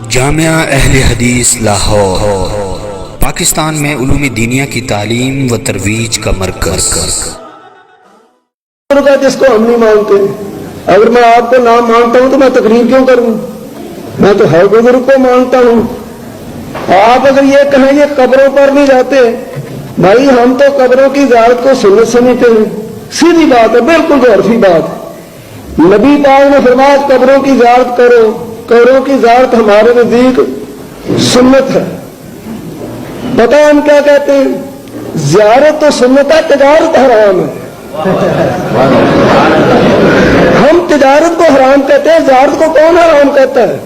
جامعہ اہل حدیث لاہور پاکستان میں علوم دینیہ کی تعلیم و ترویج کا مرکز۔ جس کو ہم نہیں مانتے، اگر میں آپ کو نام مانتا ہوں تو میں تقریر کیوں کروں؟ میں تو ہر بزرگ کو مانتا ہوں۔ آپ اگر یہ کہیں یہ قبروں پر نہیں جاتے، بھائی ہم تو قبروں کی زیارت کو سنت سمجھتے ہیں، سیدھی بات ہے، بالکل عرفی بات ہے۔ نبی پاک نے فرمایا قبروں کی زیارت کرو، قبروں کی زیارت ہمارے نزدیک سنت ہے۔ پتہ ہم کیا کہتے ہیں؟ زیارت تو سنت ہے، تجارت حرام ہے۔ ہم تجارت کو حرام کہتے ہیں، زیارت کو کون حرام کہتا ہے؟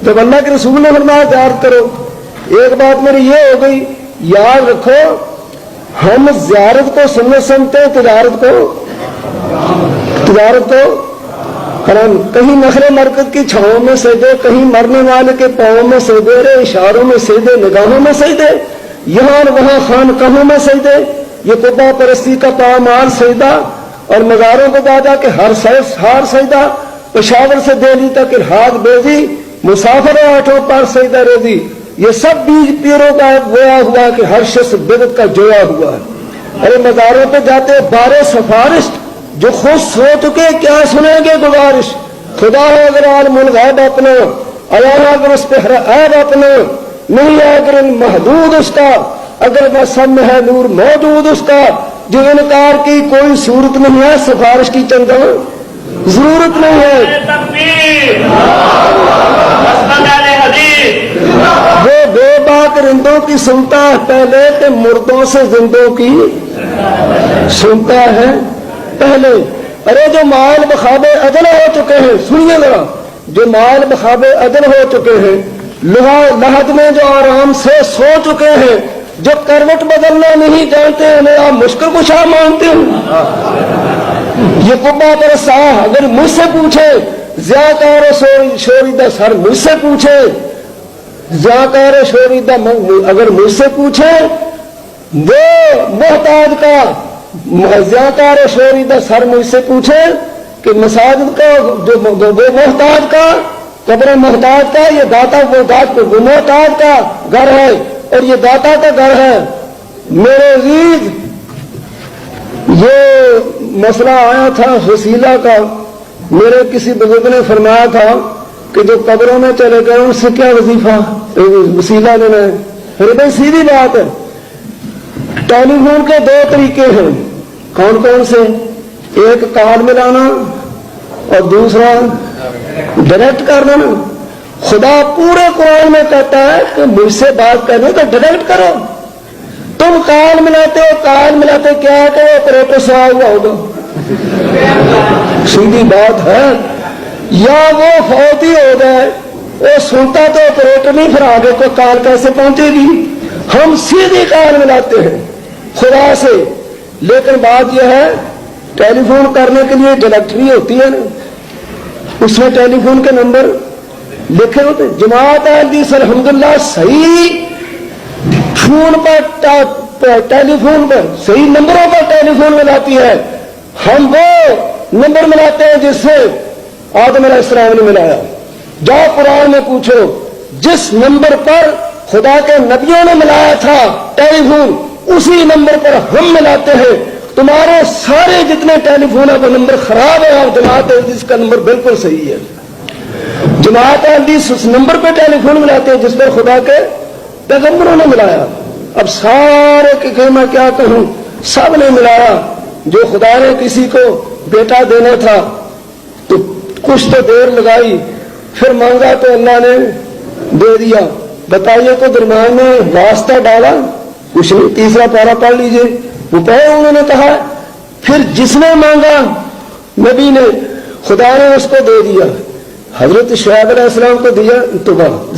جب اللہ کے رسول نے فرمایا زیارت کرو، ایک بات میری یہ ہو گئی، یاد رکھو ہم زیارت کو سنت سمجھتے ہیں، تجارت کو حرام۔ کہیں نخل مرکز کی چھاؤں میں سجدے، کہیں مرنے والے کے پاؤں میں سجدے، اشاروں میں سجدے، نگاہوں میں سجدے، یہاں وہاں خانقاہوں میں سجدے، یہ قبا پرستی کا پامال سجدہ، اور مزاروں کو جا کے ہر سجدہ، پشاور سے دہلی تک الحاق بیزی، مسافر آٹھوں پر سجدہ ریزی، یہ سب بیج پیروں کا گویا ہوا کہ ہر شخص بدعت کا جویا ہوا ہے۔ ارے مزاروں پہ جاتے بارے سفارش جو خود سو چکے کیا سنیں گے گزارش؟ خدا ہے اگر عالم الغیب اپنا، اللہ اگر اس پہ ہر عیب اپنا، نہیں ہے اگر محدود اس کا، اگر وہ سب میں ہے نور موجود اس کا، جو انکار کی کوئی صورت نہیں ہے، سفارش کی چندہ ضرورت نہیں ہے۔ وہ بے باک رندوں کی سنتا ہے پہلے کہ مردوں سے زندوں کی سنتا ہے پہلے۔ ارے جو مال بخاب عدل ہو چکے ہیں، سنیے ذرا، جو مال بخاب عدل ہو چکے ہیں، لحد میں جو آرام سے سو چکے ہیں، جو کروٹ بدلنا نہیں جانتے انہیں آپ مشکل کشا مانتے ہیں۔ یہ قبا پر ساہ اگر مجھ سے پوچھے، زیاکار شوریدہ سر مجھ سے پوچھے، زیاکار شوریدہ اگر مجھ سے پوچھے، وہ محتاج کا زیاکار شوریدہ سر مجھ سے پوچھے کہ مساجد کا جو وہ محتاج کا، قبر محتاج کا، یہ داتا وہ محتاج کا گھر ہے اور یہ داتا کا گھر ہے۔ میرے عزیز، یہ مسئلہ آیا تھا وسیلہ کا، میرے کسی بزرگ نے فرمایا تھا کہ جو قبروں میں چلے گئے ان سے کیا وظیفہ وسیلہ لینا ہے؟ پھر بھائی سیدھی بات ہے، ٹیلی فون کے دو طریقے ہیں، کون کون سے؟ ایک کارڈ ملانا اور دوسرا ڈائریکٹ کرنا۔ خدا پورے قرآن میں کہتا ہے کہ مجھ سے بات کرنا تو ڈائریکٹ کرو۔ تم کال ملاتے ہو، کال ملاتے کیا کہ آپریٹر سے آیا ہوا ہوگا، سیدھی بات ہے، یا وہ فوت ہی ہو گئے، وہ سنتا تو آپریٹر نہیں، پھر آگے کو کال کیسے پہنچے گی؟ ہم سیدھی کال ملاتے ہیں خدا سے۔ لیکن بات یہ ہے ٹیلی فون کرنے کے لیے ڈائریکٹری ہوتی ہے نا، اس میں ٹیلی فون کے نمبر لکھے ہوتے۔ جماعت احمدیہ الحمدللہ صحیح فون پر ٹیلی فون پر صحیح نمبروں پر ٹیلی فون ملاتی ہے۔ ہم وہ نمبر ملاتے ہیں جس سے آدم علیہ السلام نے ملایا۔ جاؤ قرآن میں پوچھو، جس نمبر پر خدا کے نبیوں نے ملایا تھا ٹیلی فون، اسی نمبر پر ہم ملاتے ہیں۔ تمہارے سارے جتنے ٹیلی فون ہے وہ نمبر خراب ہے، اور جماعت احمدیہ کا نمبر بالکل صحیح ہے۔ جماعت احمدیہ اس نمبر پہ ٹیلی فون ملاتے ہیں جس پر خدا کے پیغمبروں نے ملایا۔ اب سارے کہ میں کیا کہوں، سب نے ملایا۔ جو خدا نے کسی کو بیٹا دینا تھا تو کچھ تو دیر لگائی، پھر مانگا تو اللہ نے دے دیا۔ بتائیے تو درمیان میں واسطہ ڈالا کچھ نہیں۔ تیسرا پارہ پڑھ لیجئے، وہ پہلے انہوں نے کہا، پھر جس نے مانگا نبی نے، خدا نے اس کو دے دیا۔ حضرت شعیب علیہ السلام کو دیا، تو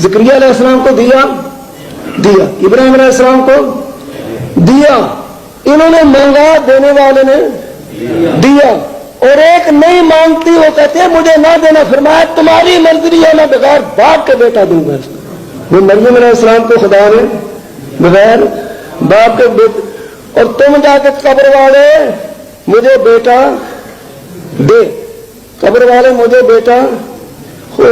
زکریا علیہ السلام کو دیا، ابراہیم علیہ السلام کو دیا۔ انہوں نے مانگا، دینے والے نے دیا۔ اور ایک نہیں مانگتی، وہ کہتے ہیں مجھے نہ دینا، فرمایا تمہاری مرضی ہے، میں بغیر باپ کے بیٹا دوں گا۔ وہ مریم علیہ السلام کو خدا نے بغیر باپ کے بیٹے، اور تم جا کے قبر والے مجھے بیٹا دے، قبر والے مجھے بیٹا ہو